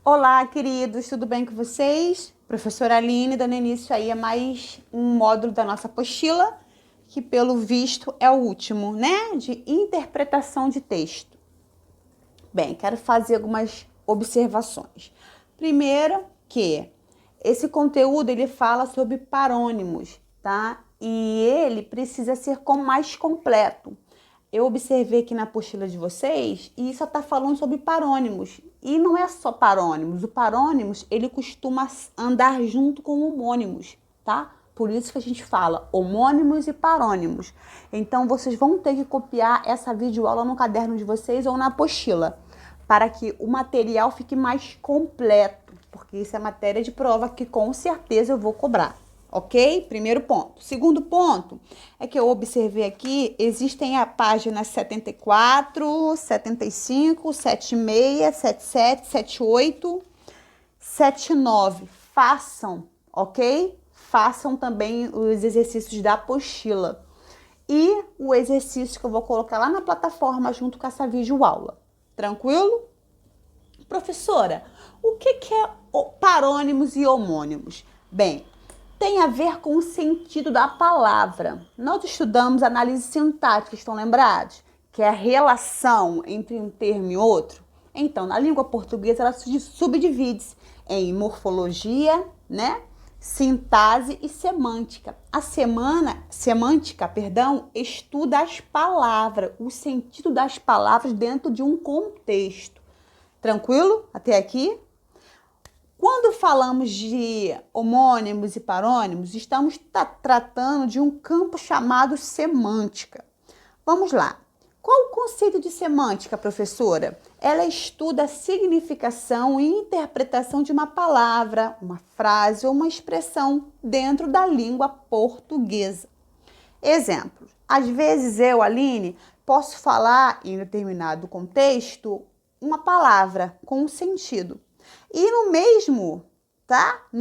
Olá, queridos, tudo bem com vocês? Professora Aline, dando início aí a mais um módulo da nossa apostila, que pelo visto é o último, né? De interpretação de texto. Bem, quero fazer algumas observações. Primeiro, que esse conteúdo ele fala sobre parônimos, tá? E ele precisa ser mais completo. Eu observei aqui na apostila de vocês e só está falando sobre parônimos. E não é só parônimos. O parônimos, ele costuma andar junto com homônimos, tá? Por isso que a gente fala homônimos e parônimos. Então, vocês vão ter que copiar essa videoaula no caderno de vocês ou na apostila, para que o material fique mais completo, porque isso é matéria de prova que com certeza eu vou cobrar. Ok? Primeiro ponto. Segundo ponto é que eu observei aqui, existem a página 74, 75, 76, 77, 78, 79. Façam, ok? Façam também os exercícios da apostila. E o exercício que eu vou colocar lá na plataforma junto com essa videoaula. Tranquilo? Professora, o que é parônimos e homônimos? Bem, tem a ver com o sentido da palavra. Nós estudamos análise sintática, estão lembrados? Que é a relação entre um termo e outro. Então, na língua portuguesa, ela se subdivide em morfologia, né? Sintase e semântica. A semântica, estuda as palavras, o sentido das palavras dentro de um contexto. Tranquilo? Até aqui? Quando falamos de homônimos e parônimos, estamos tratando de um campo chamado semântica. Vamos lá. Qual o conceito de semântica, professora? Ela estuda a significação e interpretação de uma palavra, uma frase ou uma expressão dentro da língua portuguesa. Exemplo. Às vezes eu, Aline, posso falar em determinado contexto uma palavra com um sentido. E no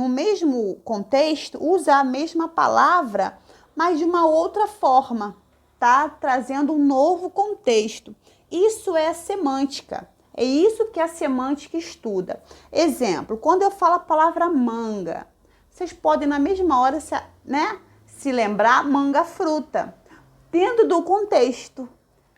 mesmo contexto, usa a mesma palavra, mas de uma outra forma, tá? Trazendo um novo contexto. Isso é a semântica. É isso que a semântica estuda. Exemplo, quando eu falo a palavra manga, vocês podem na mesma hora, se lembrar manga fruta. Dentro do contexto.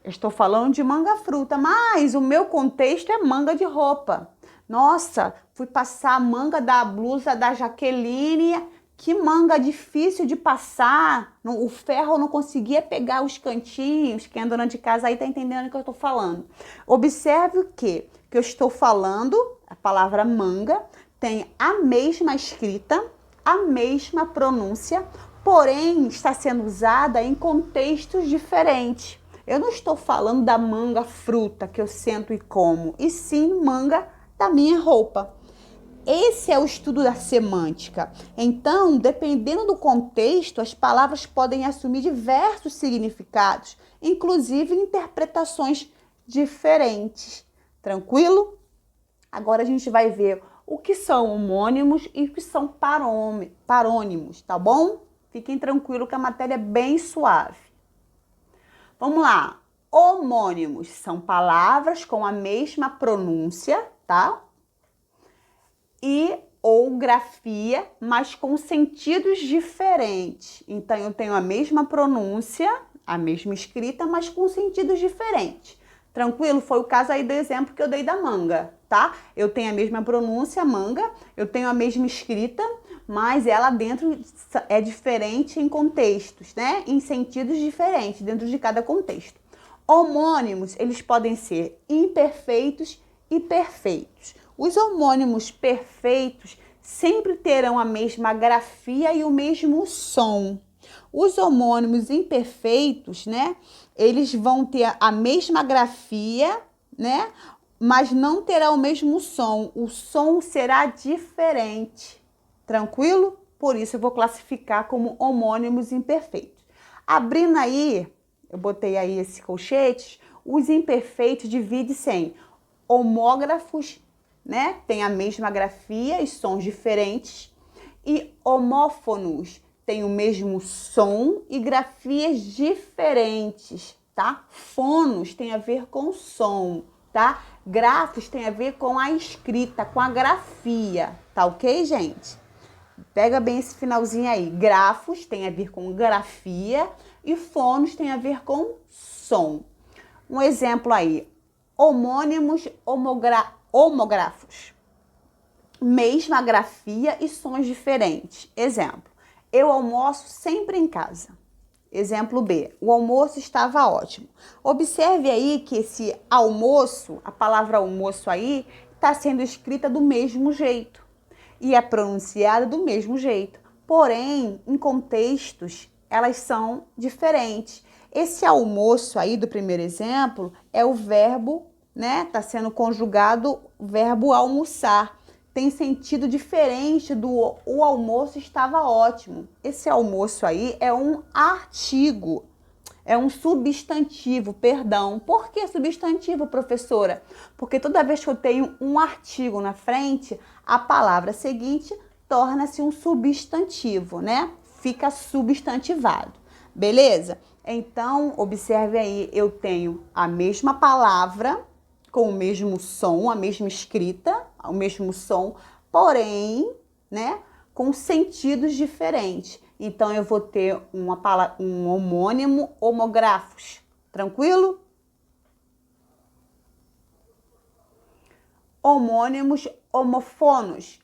Eu estou falando de manga fruta, mas o meu contexto é manga de roupa. Nossa, fui passar a manga da blusa da Jaqueline, que manga difícil de passar, o ferro não conseguia pegar os cantinhos, quem é dona de casa aí tá entendendo o que eu estou falando. Observe o que eu estou falando, a palavra manga tem a mesma escrita, a mesma pronúncia, porém está sendo usada em contextos diferentes. Eu não estou falando da manga fruta que eu sento e como, e sim manga da minha roupa. Esse é o estudo da semântica. Então, dependendo do contexto, as palavras podem assumir diversos significados, inclusive interpretações diferentes. Tranquilo? Agora a gente vai ver o que são homônimos e o que são parônimos, tá bom? Fiquem tranquilos que a matéria é bem suave. Vamos lá. Homônimos são palavras com a mesma pronúncia, tá? Ou grafia, mas com sentidos diferentes. Então, eu tenho a mesma pronúncia, a mesma escrita, mas com sentidos diferentes. Tranquilo? Foi o caso aí do exemplo que eu dei da manga, tá? Eu tenho a mesma pronúncia, manga, eu tenho a mesma escrita, mas ela dentro é diferente em contextos, né? Em sentidos diferentes dentro de cada contexto. Homônimos, eles podem ser imperfeitos e perfeitos. Os homônimos perfeitos sempre terão a mesma grafia e o mesmo som. Os homônimos imperfeitos, né? Eles vão ter a mesma grafia, né? Mas não terá o mesmo som. O som será diferente. Tranquilo? Por isso eu vou classificar como homônimos imperfeitos. Abrindo aí, eu botei aí esse colchete, os imperfeitos dividem-se em homógrafos, né? Tem a mesma grafia e sons diferentes. E homófonos tem o mesmo som e grafias diferentes, tá? Fonos tem a ver com som. tá? Grafos tem a ver com a escrita, com a grafia, tá ok, gente? Pega bem esse finalzinho aí. Grafos tem a ver com grafia e fonos tem a ver com som. Um exemplo aí, homônimos, homógrafos. Mesma grafia e sons diferentes. Exemplo, eu almoço sempre em casa. Exemplo B, o almoço estava ótimo. Observe aí que esse almoço, a palavra almoço aí, está sendo escrita do mesmo jeito e é pronunciada do mesmo jeito. Porém, em contextos, elas são diferentes. Esse almoço aí do primeiro exemplo é o verbo, né? Está sendo conjugado o verbo almoçar. Tem sentido diferente do o almoço estava ótimo. Esse almoço aí é um artigo, é um substantivo, perdão. Por que substantivo, professora? Porque toda vez que eu tenho um artigo na frente, a palavra seguinte torna-se um substantivo, né? Fica substantivado, beleza? Então, observe aí, eu tenho a mesma palavra, com o mesmo som, a mesma escrita, o mesmo som, porém, né, com sentidos diferentes. Então, eu vou ter um homônimo, homógrafos. Tranquilo? Homônimos, homofonos.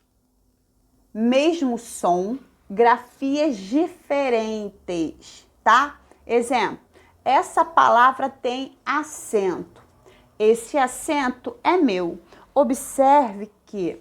Mesmo som, grafias diferentes, tá? Exemplo, essa palavra tem acento. Esse acento é meu. Observe que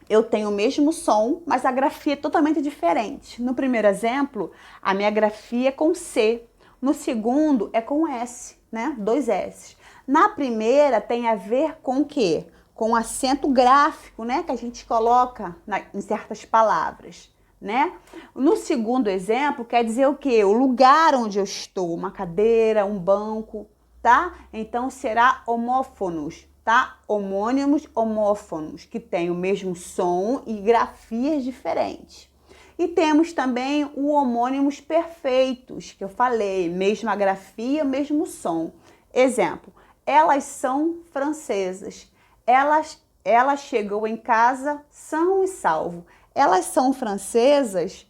eu tenho o mesmo som, mas a grafia é totalmente diferente. No primeiro exemplo, a minha grafia é com C. No segundo, é com S, né? 2 S. Na primeira, tem a ver com o quê? Com acento gráfico, né? Que a gente coloca em certas palavras, né? No segundo exemplo, quer dizer o quê? O lugar onde eu estou, uma cadeira, um banco, tá? Então, será homófonos, tá? Homônimos, homófonos, que têm o mesmo som e grafias diferentes. E temos também o homônimos perfeitos, que eu falei, mesma grafia, mesmo som. Exemplo, elas são francesas. Ela chegou em casa são e salvo. Elas são francesas.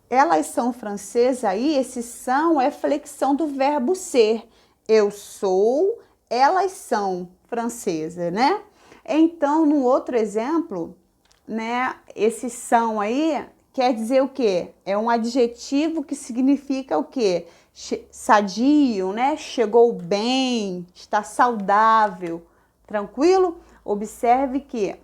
Elas são francesas aí, esse são é flexão do verbo ser. Eu sou, elas são francesas, né? Então, no outro exemplo, né, esse são aí quer dizer o quê? É um adjetivo que significa o quê? Sadio, né? Chegou bem, está saudável, tranquilo? Observe que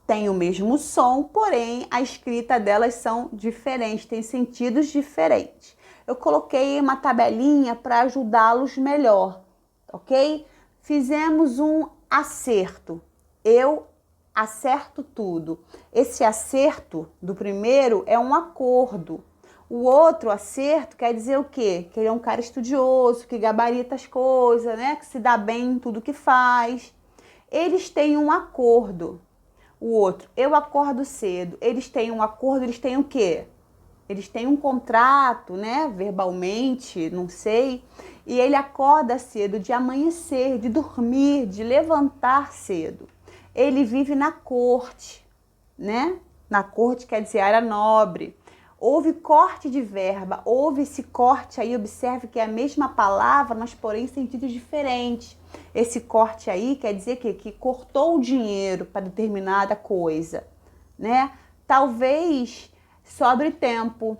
tem o mesmo som, porém a escrita delas são diferentes, tem sentidos diferentes. Eu coloquei uma tabelinha para ajudá-los melhor, ok? Fizemos um acerto. Eu acerto tudo. Esse acerto do primeiro é um acordo. O outro acerto quer dizer o quê? Que ele é um cara estudioso, que gabarita as coisas, né? Que se dá bem em tudo que faz. Eles têm um acordo. O outro, eu acordo cedo. Eles têm um acordo, eles têm o quê? Eles têm um contrato, né? Verbalmente, não sei. E ele acorda cedo, de amanhecer, de dormir, de levantar cedo. Ele vive na corte, né? Na corte quer dizer área nobre. Houve corte de verba, houve esse corte aí, observe que é a mesma palavra, mas porém em sentidos diferentes. Esse corte aí quer dizer que cortou o dinheiro para determinada coisa, né? Talvez sobre tempo.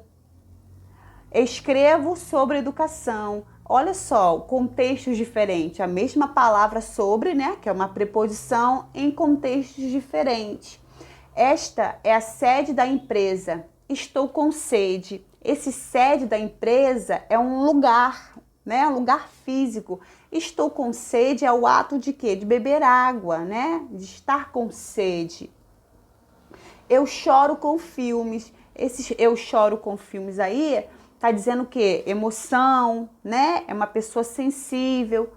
Escrevo sobre educação. Olha só, contextos diferentes. A mesma palavra sobre, né? Que é uma preposição em contextos diferentes. Esta é a sede da empresa. Estou com sede. Esse sede da empresa é um lugar, né? Um lugar físico. Estou com sede é o ato de quê? De beber água, né? De estar com sede. Eu choro com filmes. Esse eu choro com filmes aí tá dizendo o quê? Emoção, né? É uma pessoa sensível.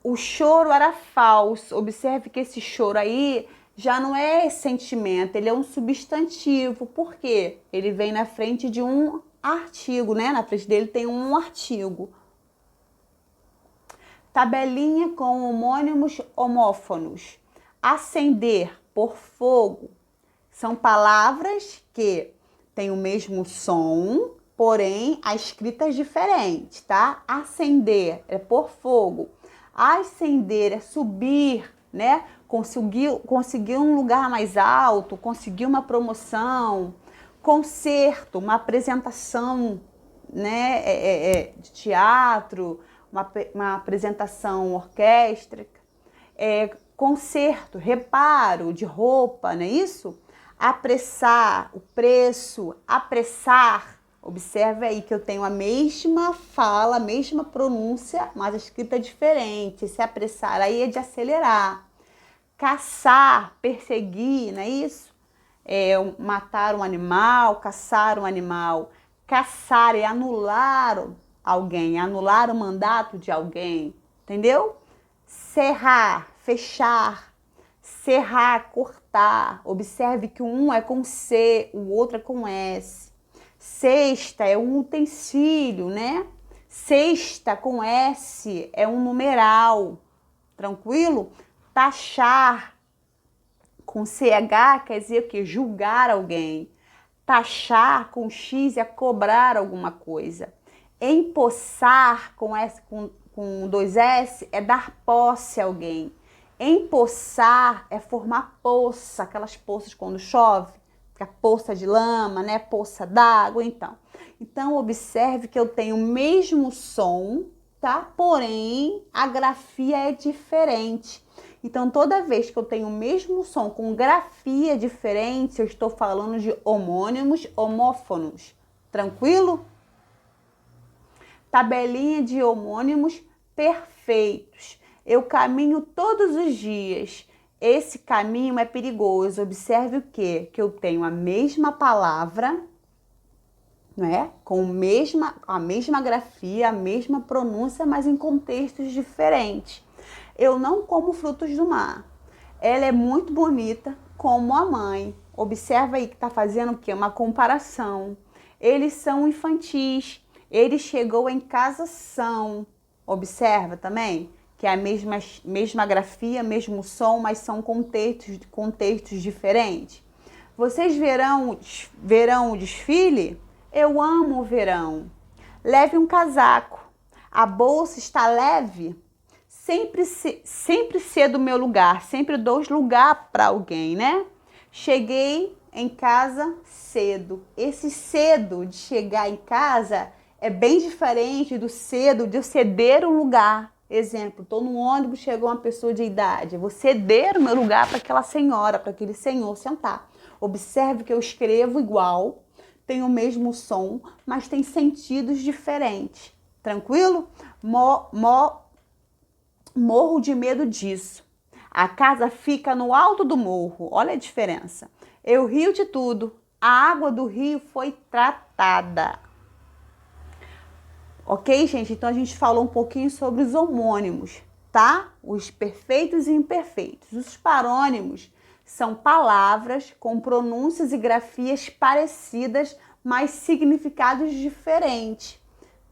O choro era falso. Observe que esse choro aí já não é sentimento, ele é um substantivo. Por quê? Ele vem na frente de um artigo, né? Na frente dele tem um artigo. Tabelinha com homônimos homófonos. Acender, por fogo. São palavras que têm o mesmo som, porém a escrita é diferente, tá? Acender é por fogo. Ascender é subir, né? Conseguir um lugar mais alto, conseguir uma promoção. Concerto, uma apresentação, né? De teatro, uma apresentação orquéstrica. Concerto, reparo de roupa, não é isso? Apressar, o preço, apressar. Observe aí que eu tenho a mesma fala, a mesma pronúncia, mas a escrita é diferente. Se apressar aí é de acelerar. Caçar, perseguir, não é isso? Matar um animal, caçar um animal. Caçar é anular alguém, anular o mandato de alguém, entendeu? Cerrar, fechar. Serrar, cortar. Observe que um é com C, o outro é com S. Cesta é um utensílio, né? Cesta com S é um numeral. Tranquilo? Taxar com CH quer dizer o quê? Julgar alguém. Taxar com X é cobrar alguma coisa. Empossar com S, com 2S é dar posse a alguém. Empoçar é formar poça, aquelas poças quando chove, fica poça de lama, né? Poça d'água, Então, observe que eu tenho o mesmo som, tá? Porém, a grafia é diferente. Então, toda vez que eu tenho o mesmo som com grafia diferente, eu estou falando de homônimos, homófonos. Tranquilo? Tabelinha de homônimos perfeitos. Eu caminho todos os dias. Esse caminho é perigoso. Observe o quê? Que eu tenho a mesma palavra, né? Com a mesma grafia, a mesma pronúncia, mas em contextos diferentes. Eu não como frutos do mar. Ela é muito bonita como a mãe. Observa aí que está fazendo o quê? Uma comparação. Eles são infantis. Ele chegou em casa são. Observa também que é a mesma grafia, mesmo som, mas são contextos diferentes. Vocês verão o desfile? Eu amo o verão. Leve um casaco. A bolsa está leve? Sempre ser do meu lugar. Sempre dou lugar para alguém, né? Cheguei em casa cedo. Esse cedo de chegar em casa é bem diferente do cedo de eu ceder um lugar. Exemplo, estou no ônibus, chegou uma pessoa de idade. Eu vou ceder o meu lugar para aquela senhora, para aquele senhor sentar. Observe que eu escrevo igual, tem o mesmo som, mas tem sentidos diferentes. Tranquilo? Morro de medo disso. A casa fica no alto do morro. Olha a diferença. Eu rio de tudo. A água do rio foi tratada. Ok, gente? Então a gente falou um pouquinho sobre os homônimos, tá? Os perfeitos e imperfeitos. Os parônimos são palavras com pronúncias e grafias parecidas, mas significados diferentes.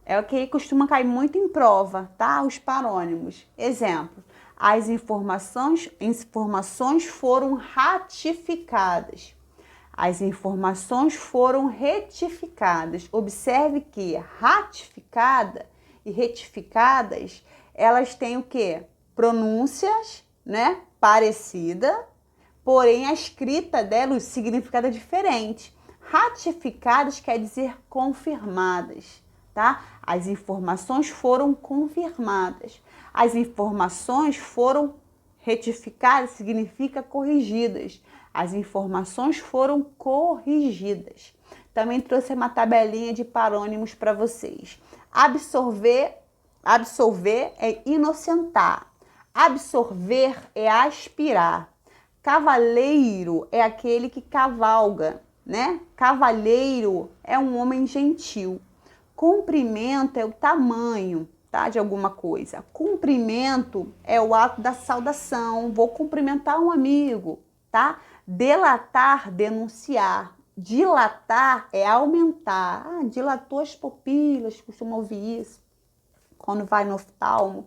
É o que costuma cair muito em prova, tá? Os parônimos. Exemplo, as informações foram ratificadas. As informações foram retificadas. Observe que ratificada e retificadas, elas têm o quê? Pronúncias, né? Parecida, porém a escrita delas, o significado é diferente. Ratificadas quer dizer confirmadas, tá? As informações foram confirmadas. As informações foram retificadas, significa corrigidas. As informações foram corrigidas. Também trouxe uma tabelinha de parônimos para vocês. Absolver é inocentar. Absorver é aspirar. Cavaleiro é aquele que cavalga, né? Cavalheiro é um homem gentil. Cumprimento é o tamanho, tá? De alguma coisa. Cumprimento é o ato da saudação. Vou cumprimentar um amigo, tá? Delatar, denunciar. Dilatar é aumentar. Ah, dilatou as pupilas, costuma ouvir isso quando vai no oftalmo.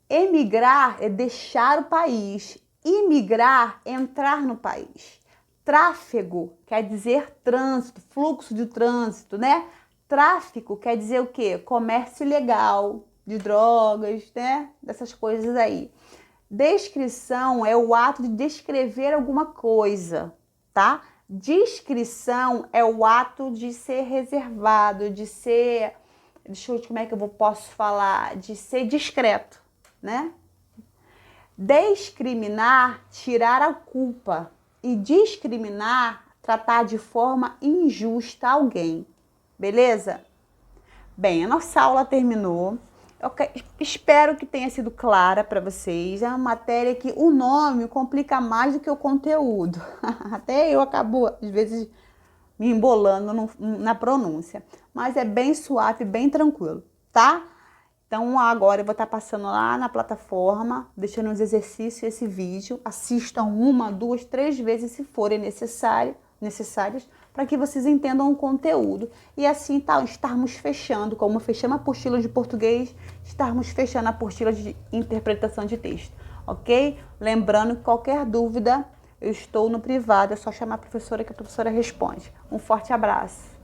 Emigrar é deixar o país. Imigrar é entrar no país. Tráfego quer dizer trânsito, fluxo de trânsito, né? Tráfico quer dizer o quê? Comércio ilegal de drogas, né? Dessas coisas aí. Descrição é o ato de descrever alguma coisa, tá? Descrição é o ato de ser reservado, de ser, deixa eu ver como é que posso falar, de ser discreto, né? Discriminar, tirar a culpa. E discriminar, tratar de forma injusta alguém. Beleza? Bem, a nossa aula terminou. Eu espero que tenha sido clara para vocês. É uma matéria que o nome complica mais do que o conteúdo. Até eu acabo, às vezes, me embolando na pronúncia. Mas é bem suave, bem tranquilo, tá? Então, agora eu vou estar passando lá na plataforma, deixando os exercícios, esse vídeo. Assistam 1, 2, 3 vezes, se forem necessárias, para que vocês entendam o conteúdo. E assim estarmos fechando, como fechamos a apostila de português, estarmos fechando a apostila de interpretação de texto, ok? Lembrando que qualquer dúvida, eu estou no privado, é só chamar a professora que a professora responde. Um forte abraço.